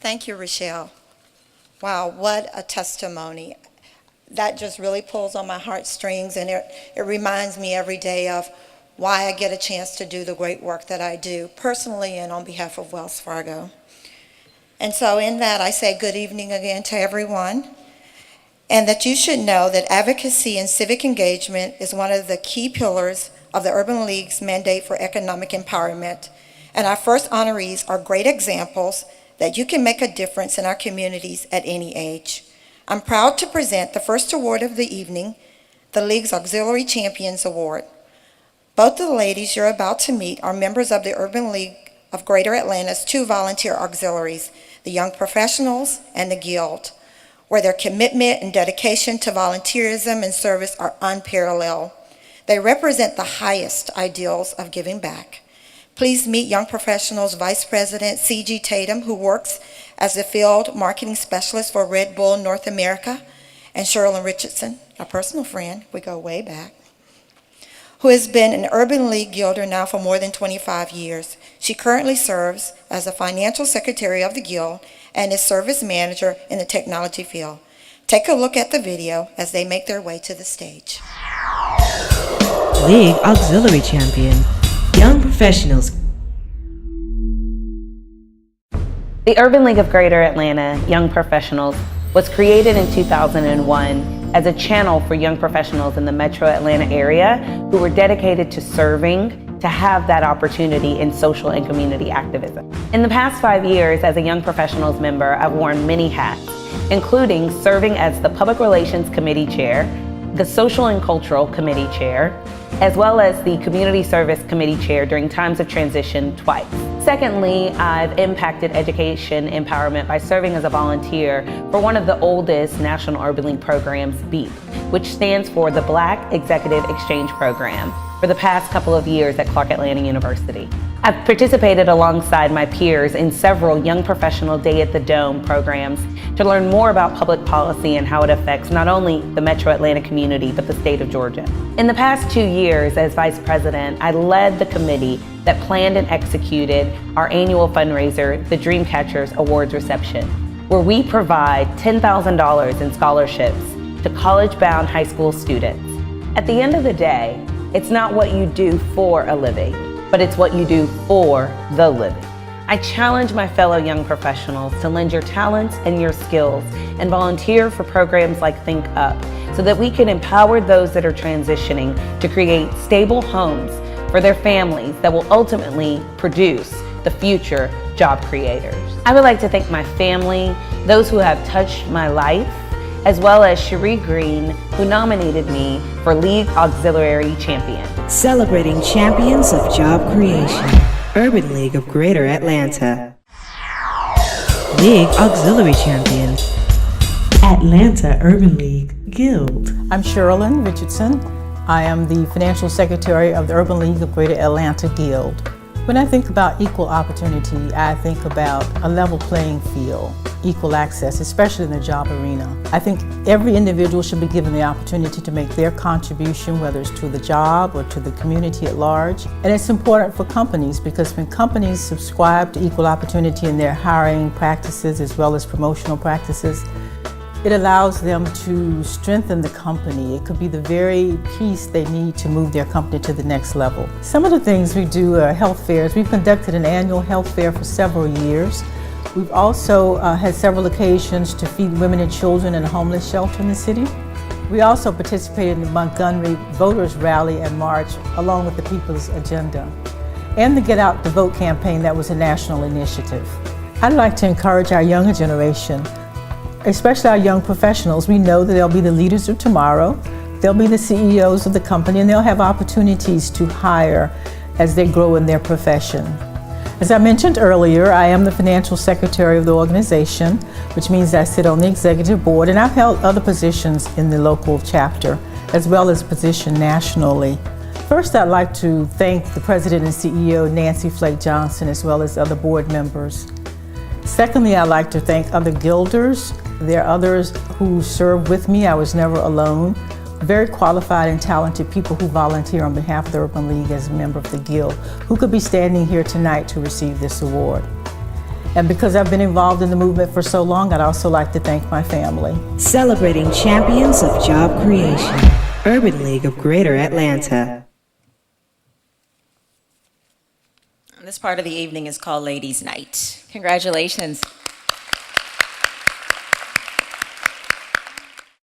Thank you, Rochelle. Wow, what a testimony. That just really pulls on my heartstrings, and it reminds me every day of why I get a chance to do the great work that I do, personally and on behalf of Wells Fargo. And so in that, I say good evening again to everyone, and that you should know that advocacy and civic engagement is one of the key pillars of the Urban League's mandate for economic empowerment. And our first honorees are great examples that you can make a difference in our communities at any age. I'm proud to present the first award of the evening, the League's Auxiliary Champions Award. Both of the ladies you're about to meet are members of the Urban League of Greater Atlanta's two volunteer auxiliaries, the Young Professionals and the Guild, where their commitment and dedication to volunteerism and service are unparalleled. They represent the highest ideals of giving back. Please meet Young Professionals Vice President C.G. Tatum, who works as the Field Marketing Specialist for Red Bull North America, and Sherilyn Richardson, a personal friend, we go way back, who has been an Urban League Guilder now for more than 25 years. She currently serves as the Financial Secretary of the Guild and is Service Manager in the technology field. Take a look at the video as they make their way to the stage. League Auxiliary Champion, Young Professionals. The Urban League of Greater Atlanta Young Professionals was created in 2001 as a channel for young professionals in the metro Atlanta area who were dedicated to serving, to have that opportunity in social and community activism. In the past 5 years as a Young Professionals member, I've worn many hats, including serving as the Public Relations Committee Chair, the Social and Cultural Committee Chair, as well as the Community Service Committee Chair during times of transition twice. Secondly, I've impacted education empowerment by serving as a volunteer for one of the oldest National Urban League programs, BEAP, which stands for the Black Executive Exchange Program, for the past couple of years at Clark Atlanta University. I've participated alongside my peers in several Young Professional Day at the Dome programs to learn more about public policy and how it affects not only the Metro Atlanta community, but the state of Georgia. In the past 2 years as Vice President, I led the committee that planned and executed our annual fundraiser, the Dreamcatchers Awards Reception, where we provide $10,000 in scholarships to college-bound high school students. At the end of the day, it's not what you do for a living, but it's what you do for the living. I challenge my fellow young professionals to lend your talents and your skills and volunteer for programs like Think Up so that we can empower those that are transitioning to create stable homes for their families that will ultimately produce the future job creators. I would like to thank my family, those who have touched my life, as well as Cherie Green, who nominated me for League Auxiliary Champion. Celebrating champions of job creation. Urban League of Greater Atlanta. League Auxiliary Champion. Atlanta Urban League Guild. I'm Sherilyn Richardson. I am the Financial Secretary of the Urban League of Greater Atlanta Guild. When I think about equal opportunity, I think about a level playing field, equal access, especially in the job arena. I think every individual should be given the opportunity to make their contribution, whether it's to the job or to the community at large. And it's important for companies because when companies subscribe to equal opportunity in their hiring practices as well as promotional practices, it allows them to strengthen the company. It could be the very piece they need to move their company to the next level. Some of the things we do are health fairs. We've conducted an annual health fair for several years. We've also had several occasions to feed women and children in a homeless shelter in the city. We also participated in the Montgomery Voters Rally and March along with the People's Agenda and the Get Out the Vote campaign that was a national initiative. I'd like to encourage our younger generation, especially our young professionals. We know that they'll be the leaders of tomorrow. They'll be the CEOs of the company and they'll have opportunities to hire as they grow in their profession. As I mentioned earlier, I am the Financial Secretary of the organization, which means I sit on the executive board and I've held other positions in the local chapter as well as a position nationally. First, I'd like to thank the President and CEO, Nancy Flake Johnson, as well as other board members. Secondly, I'd like to thank other guilders. There are others who serve with me. I was never alone. Very qualified and talented people who volunteer on behalf of the Urban League as a member of the Guild, who could be standing here tonight to receive this award. And because I've been involved in the movement for so long, I'd also like to thank my family. Celebrating champions of job creation. Urban League of Greater Atlanta. This part of the evening is called Ladies' Night. Congratulations.